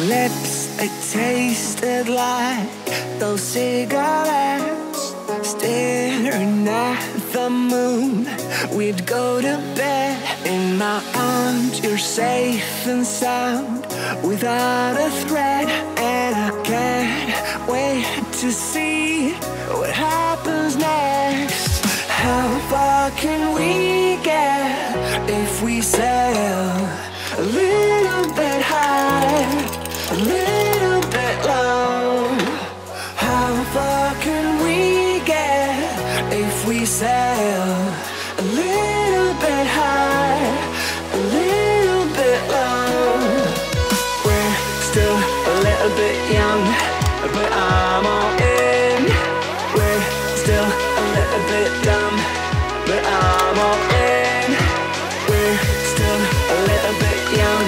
lips, they tasted like those cigarettes. Staring at the moon, we'd go to bed. In my arms, you're safe and sound, without a threat. And I can't wait to see what happens next. How far can we get if we sail a little bit high, a little bit low? How far can we get if we sail a little bit high, a little bit low? We're still a little bit young, but I'm all in. We're still a little bit dumb, but I'm all in. We're still a little bit young,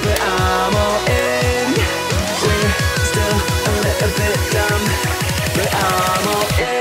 but I'm all in. We're still a little bit dumb, but I'm all in.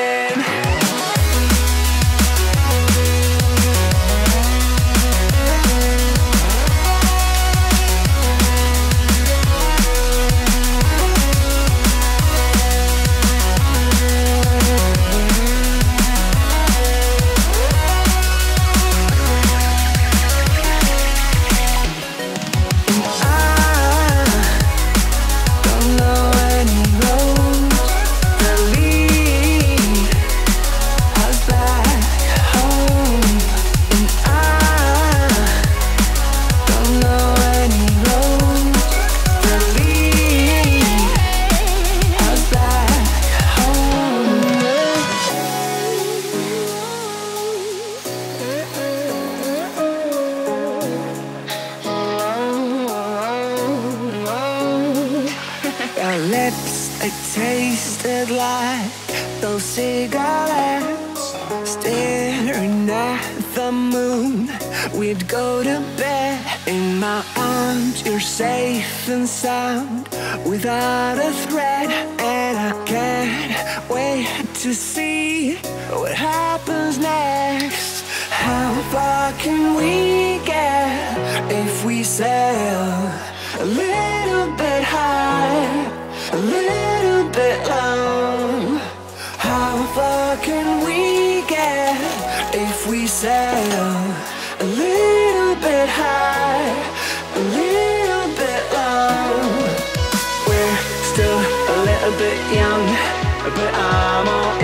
Our lips, they tasted like those cigarettes. Staring at the moon, we'd go to bed. In my arms, you're safe and sound, without a threat. And I can't wait to see what happens next. How far can we get if we sail a little bit high, a little bit low? How far can we get if we sail a little bit high, a little bit low? We're still a little bit young, but I'm all